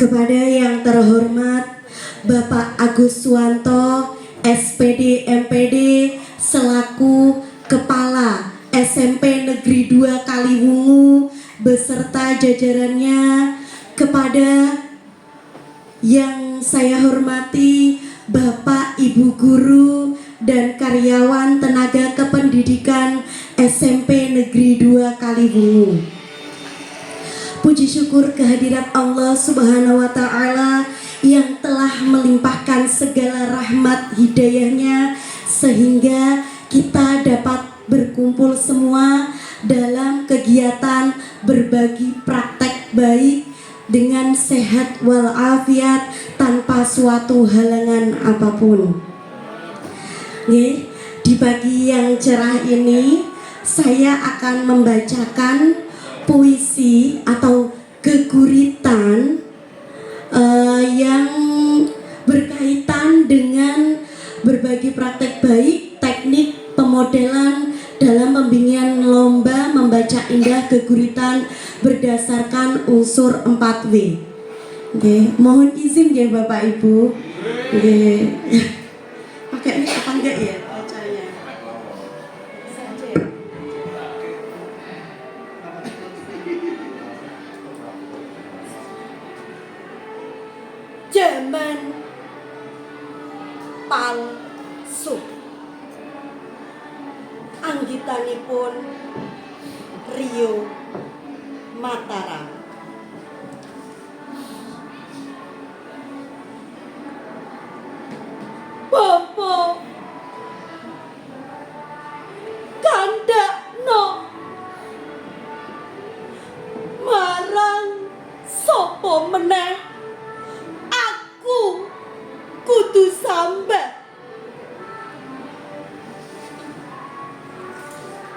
Kepada yang terhormat Bapak Agus Suwanto, SPD MPD selaku Kepala SMP Negeri 2 Kaliwungu beserta jajarannya, kepada yang saya hormati Bapak Ibu Guru dan karyawan tenaga kependidikan SMP Negeri 2 Kaliwungu. Puji syukur kehadirat Allah Subhanahu wa Ta'ala yang telah melimpahkan segala rahmat hidayahnya sehingga kita dapat berkumpul semua dalam kegiatan berbagi praktek baik dengan sehat walafiat tanpa suatu halangan apapun. Di pagi yang cerah ini saya akan membacakan puisi atau geguritan yang berkaitan dengan berbagi praktek baik, teknik pemodelan dalam pembimbingan lomba membaca indah geguritan berdasarkan unsur 4W. Mohon izin ya Bapak Ibu. Pakai ini apa enggak ya bacanya? Zaman palsu, anggitanipun Rio Mataram. Bapak kandakno marang sopo meneh, aku kudu sambat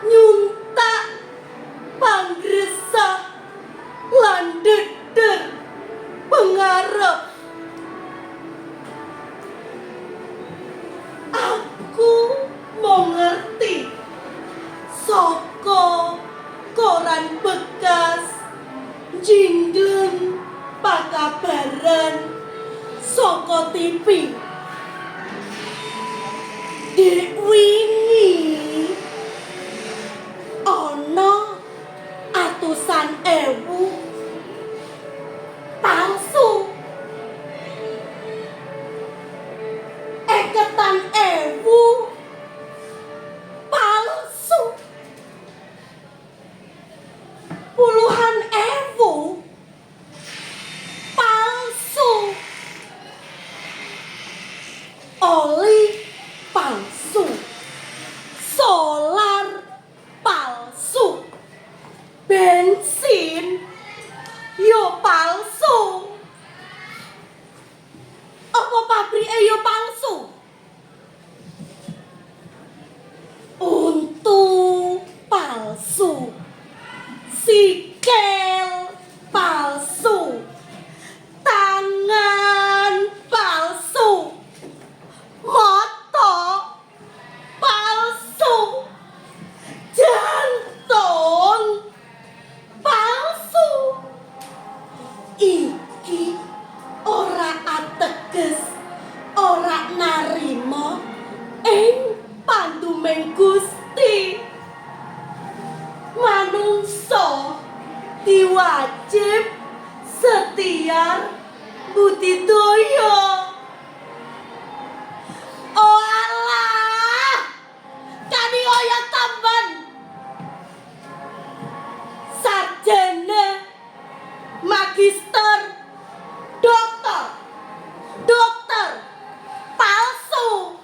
nyuntak panggresah lan deder pengarep. Aku mau ngerti saka koran bekas, jingleng pakabaran saka TV. Dek wingi ana atusan ewu palsu, eketan ewu palsu, puluhan ewu palsu, oli palsu, solar palsu, bensin yo palsu. Apa pabrike yo palsu? Untu palsu, sikil palsu, tangan palsu, mata palsu, jantung palsu. Iki ora ateges, ora narima ing pandumeng Gusti. Manungsa diwajib setia budidaya. Oh alah, kami kaya tamban sarjana, magister, dokter palsu.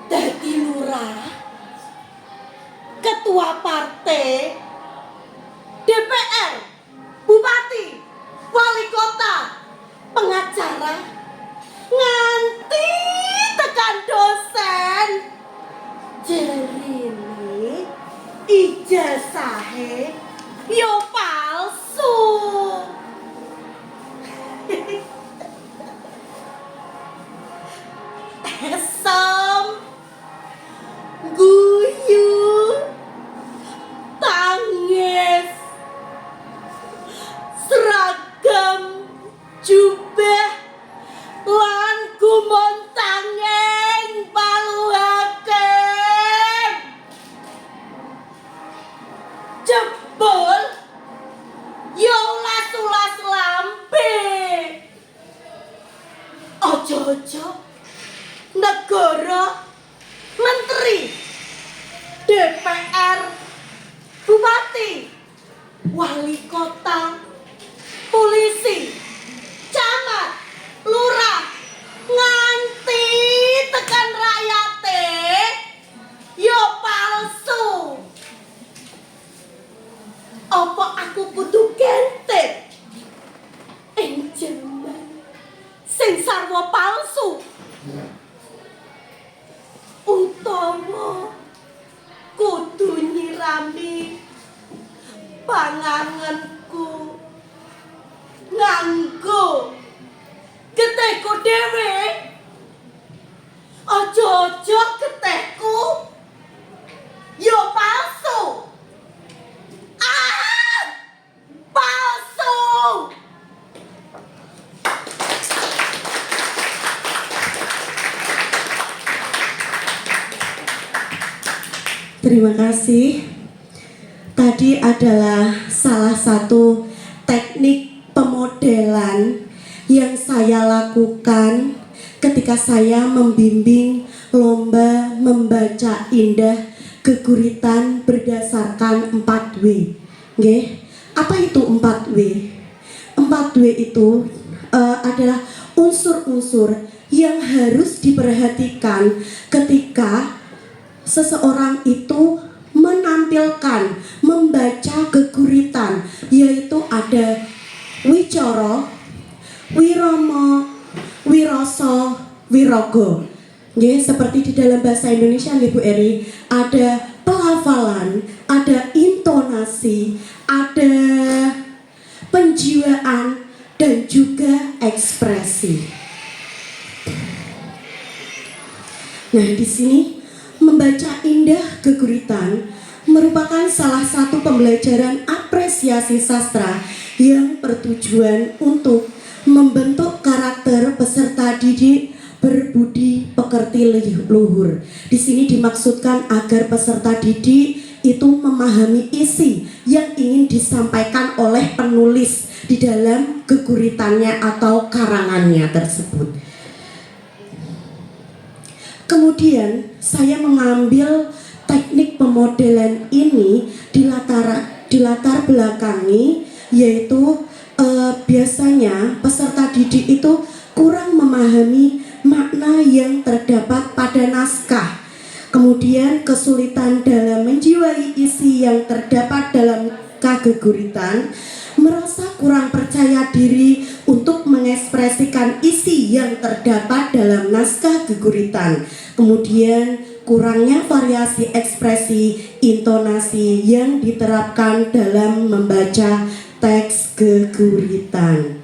Dadi lurah, ketua partai, DPR, bupati, wali kota, pengacara, nganti tekan dosen. Jerine ijazahe yo palsu. Esam guyu tangis seragam Ojo-ojo negara, menteri, DPR, bupati, wali kota, polisi, camat, lurah, nganti tekan rakyate yo palsu. Apa aku kudu gentip ing jaman sing sarwa palsu, utawa kudu nyirami panganganku nganggo getihku dhewe? Ojo-ojo getihku yo palsu. Palsu. Terima kasih. Tadi adalah salah satu teknik pemodelan yang saya lakukan ketika saya membimbing lomba membaca indah geguritan berdasarkan 4W. Nggih. Apa itu 4W? 4W itu adalah unsur-unsur yang harus diperhatikan ketika seseorang itu menampilkan, membaca geguritan, yaitu ada wicara, wirama, wirasa, wiraga. Nggih, seperti di dalam bahasa Indonesia nggih Bu Eri, ada pelafalan, ada intonasi, ada penjiwaan dan juga ekspresi. Nah, di sini membaca indah geguritan merupakan salah satu pembelajaran apresiasi sastra yang bertujuan untuk membentuk karakter peserta didik berbudi pekerti luhur. Di sini dimaksudkan agar peserta didik itu memahami isi yang ingin disampaikan oleh penulis di dalam geguritannya atau karangannya tersebut. Kemudian saya mengambil teknik pemodelan ini di latar belakangi, yaitu biasanya peserta didik itu kurang memahami makna yang terdapat pada naskah. Kemudian kesulitan dalam menjiwai isi yang terdapat dalam naskah geguritan, merasa kurang percaya diri untuk mengekspresikan isi yang terdapat dalam naskah geguritan. Kemudian kurangnya variasi ekspresi, intonasi yang diterapkan dalam membaca teks geguritan.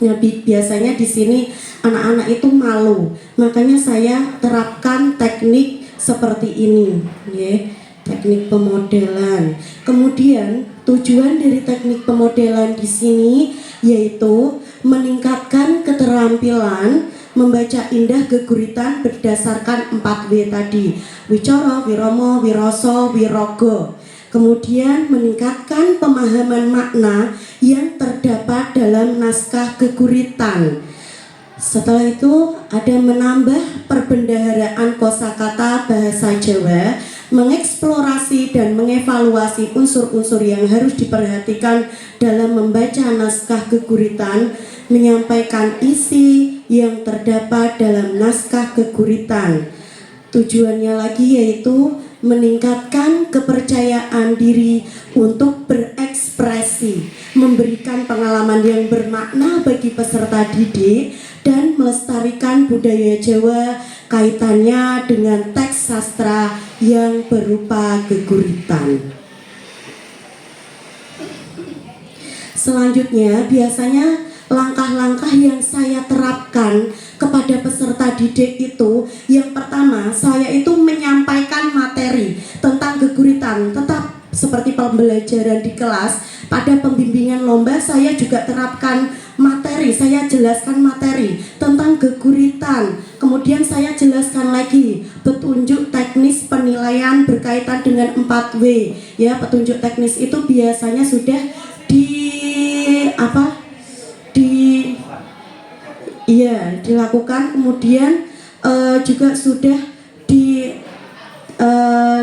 Nah, biasanya di sini anak-anak itu malu, makanya saya terapkan teknik seperti ini, ya, teknik pemodelan. Kemudian tujuan dari teknik pemodelan di sini yaitu meningkatkan keterampilan membaca indah geguritan berdasarkan 4W tadi, wicara, wirama, wirasa, wiraga. Kemudian meningkatkan pemahaman makna yang terdapat dalam naskah geguritan. Setelah itu ada menambah perbendaharaan kosakata bahasa Jawa, mengeksplorasi dan mengevaluasi unsur-unsur yang harus diperhatikan dalam membaca naskah geguritan, menyampaikan isi yang terdapat dalam naskah geguritan. Tujuannya lagi yaitu meningkatkan kepercayaan diri untuk berekspresi, memberikan pengalaman yang bermakna bagi peserta didik, dan melestarikan budaya Jawa kaitannya dengan teks sastra yang berupa geguritan. Selanjutnya, biasanya langkah-langkah yang saya terapkan kepada peserta didik itu, yang pertama, saya itu menyampaikan materi tentang geguritan. Tetap seperti pembelajaran di kelas, pada pembimbingan lomba saya juga terapkan materi, saya jelaskan materi tentang geguritan. Kemudian saya jelaskan lagi petunjuk teknis penilaian berkaitan dengan 4W. Ya, petunjuk teknis itu biasanya sudah Iya, dilakukan. Kemudian juga sudah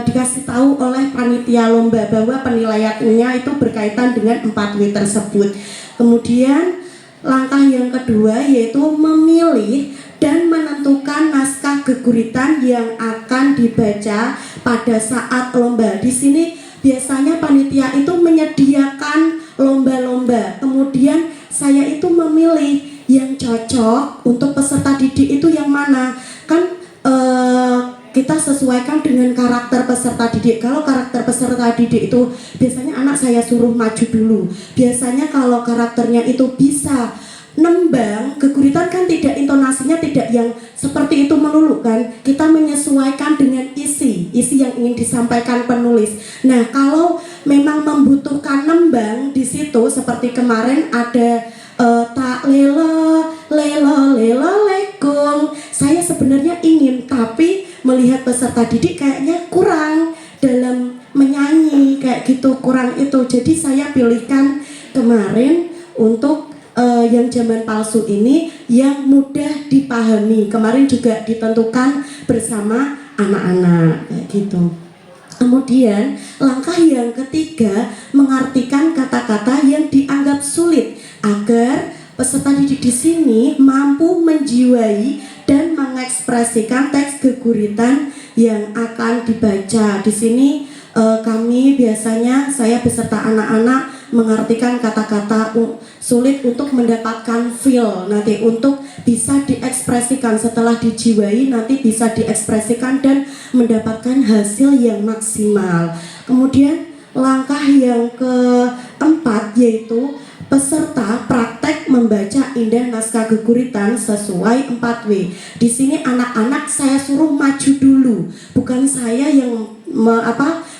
dikasih tahu oleh panitia lomba bahwa penilaiannya itu berkaitan dengan 4W tersebut. Kemudian langkah yang kedua yaitu memilih dan menentukan naskah geguritan yang akan dibaca pada saat lomba. Di sini biasanya panitia itu menyediakan lomba-lomba. Kemudian saya itu memilih yang cocok untuk peserta didik itu yang mana. Kan kita sesuaikan dengan karakter peserta didik. Kalau karakter peserta didik itu biasanya anak saya suruh maju dulu. Biasanya kalau karakternya itu bisa nembang, geguritan kan tidak, intonasinya tidak yang seperti itu melulu kan. Kita menyesuaikan dengan isi yang ingin disampaikan penulis. Nah, kalau memang membutuhkan nembang di situ seperti kemarin ada tak lelo lelo lelo lekung. Saya sebenarnya ingin, tapi melihat peserta didik kayaknya kurang dalam menyanyi kayak gitu, kurang itu. Jadi saya pilihkan kemarin untuk yang zaman palsu ini yang mudah dipahami. Kemarin juga ditentukan bersama anak-anak kayak gitu. Kemudian langkah yang ketiga, mengartikan kata-kata yang dianggap sulit agar peserta didik di sini mampu menjiwai dan mengekspresikan teks geguritan yang akan dibaca. Di sini kami biasanya, saya beserta anak-anak mengartikan kata-kata sulit untuk mendapatkan feel, nanti untuk bisa diekspresikan, setelah dijiwai nanti bisa diekspresikan dan mendapatkan hasil yang maksimal. Kemudian langkah yang keempat yaitu peserta praktek membaca indah naskah geguritan sesuai 4W. Di sini anak-anak saya suruh maju dulu, bukan saya yang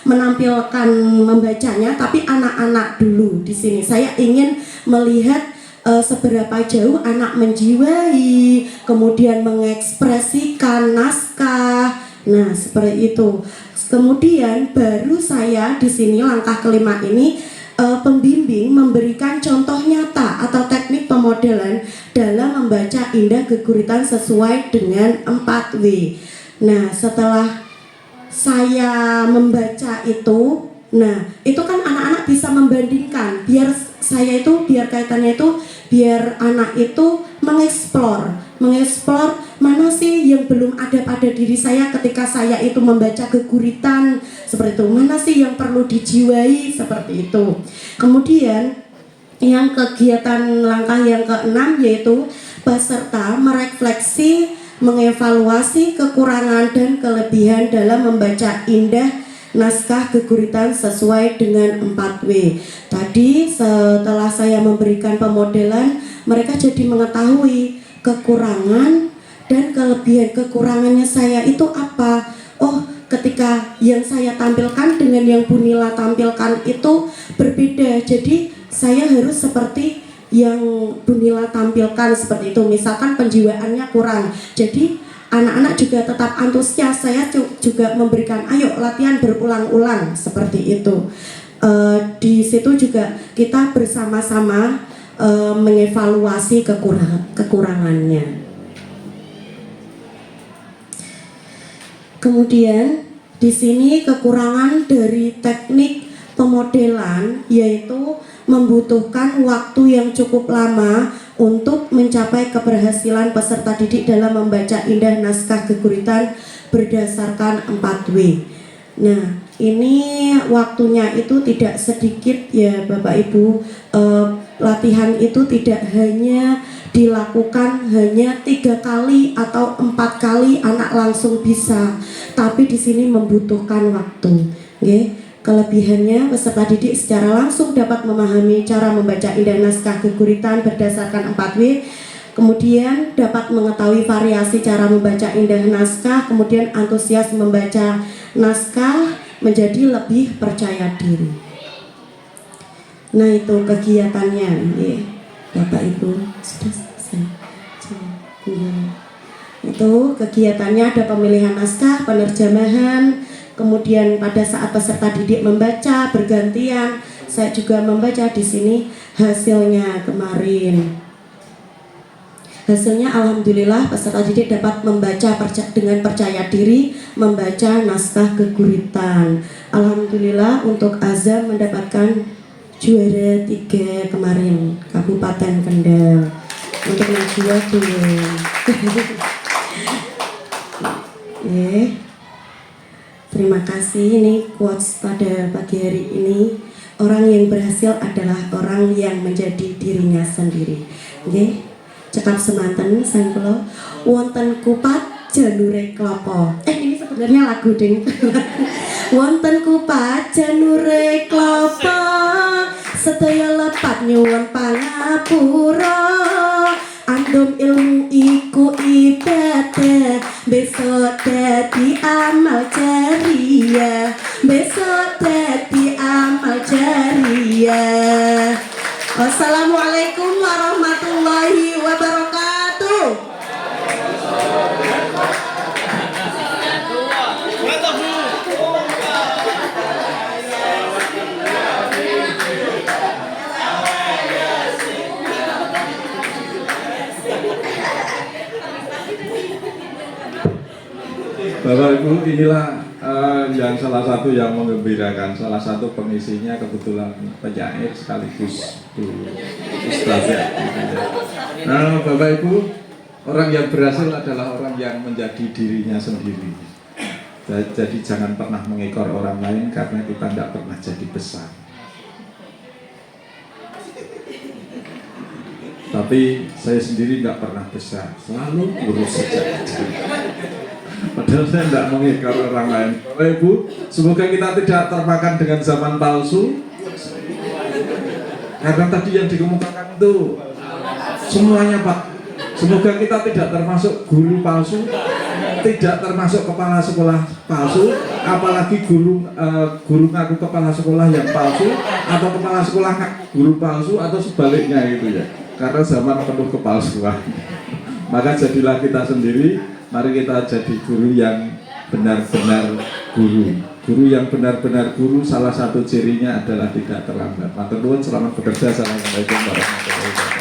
menampilkan membacanya, tapi anak-anak dulu. Di sini saya ingin melihat seberapa jauh anak menjiwai, kemudian mengekspresikan naskah. Nah, seperti itu. Kemudian baru saya di sini langkah kelima ini pembimbing memberikan contoh nyata atau teknik pemodelan dalam membaca indah geguritan sesuai dengan 4W. Nah, setelah saya membaca itu, nah itu kan anak-anak bisa membandingkan, biar saya itu, biar kaitannya itu, biar anak itu mengeksplor mana sih yang belum ada pada diri saya ketika saya itu membaca geguritan seperti itu, mana sih yang perlu dijiwai seperti itu. Kemudian yang kegiatan langkah yang keenam yaitu peserta merefleksi, mengevaluasi kekurangan dan kelebihan dalam membaca indah naskah geguritan sesuai dengan 4W. Tadi setelah saya memberikan pemodelan, mereka jadi mengetahui kekurangan dan kelebihan. Kekurangannya saya itu apa? Oh, ketika yang saya tampilkan dengan yang Bu Nila tampilkan itu berbeda. Jadi saya harus seperti yang Bu Nila tampilkan seperti itu. Misalkan penjiwaannya kurang, jadi anak-anak juga tetap antusias. Saya juga memberikan ayo latihan berulang-ulang seperti itu. Di situ juga kita bersama-sama mengevaluasi kekurangannya. Kemudian di sini kekurangan dari teknik pemodelan yaitu membutuhkan waktu yang cukup lama untuk mencapai keberhasilan peserta didik dalam membaca indah naskah geguritan berdasarkan 4W. Nah, ini waktunya itu tidak sedikit ya Bapak Ibu. Latihan itu tidak hanya dilakukan hanya 3 kali atau 4 kali anak langsung bisa, tapi di sini membutuhkan waktu. Okay? Kelebihannya, peserta didik secara langsung dapat memahami cara membaca indah naskah geguritan berdasarkan 4W, kemudian dapat mengetahui variasi cara membaca indah naskah, kemudian antusias membaca naskah, menjadi lebih percaya diri. Nah, itu kegiatannya, Bapak Ibu sudah selesai. Itu kegiatannya ada pemilihan naskah, penerjemahan, kemudian pada saat peserta didik membaca bergantian, saya juga membaca di sini hasilnya kemarin. Hasilnya alhamdulillah peserta didik dapat membaca dengan percaya diri, membaca naskah keguritan. Alhamdulillah untuk Azam mendapatkan juara 3 kemarin Kabupaten Kendal. Untuk Najwa belum. Terima kasih. Ini quotes pada pagi hari ini. Orang yang berhasil adalah orang yang menjadi dirinya sendiri. Cekap semanten sang kula wonten kupat janure klapa. Ini sebenarnya lagu ding. Wonten kupat janure klapa, sedaya lepat nyuwun pangapura. Andum ilmu iku ibadah, besok dadi amal jariah, besok dadi amal jariah. Wassalamualaikum warahmatullahi wabarakatuh. Bapak Ibu, inilah yang salah satu yang menggembirakan. Salah satu pengisinya kebetulan penyair sekaligus Ustaz ya. Nah, Bapak Ibu, orang yang berhasil adalah orang yang menjadi dirinya sendiri. Jadi jangan pernah mengekor orang lain karena kita tidak pernah jadi besar. Tapi saya sendiri nggak pernah besar, selalu lurus saja. Padahal saya tidak mengikar orang lain. Bapak Ibu, semoga kita tidak termakan dengan zaman palsu. Karena tadi yang dikemukakan itu semuanya Pak. Semoga kita tidak termasuk guru palsu, tidak termasuk kepala sekolah palsu, apalagi guru ngaku kepala sekolah yang palsu, atau kepala sekolah guru palsu, atau sebaliknya gitu ya. Karena zaman penuh kepalsuan. Maka jadilah kita sendiri. Mari kita jadi guru yang benar-benar guru. Guru yang benar-benar guru, salah satu cirinya adalah tidak terlambat. Matur nuwun, selamat bekerja. Assalamualaikum warahmatullahi wabarakatuh.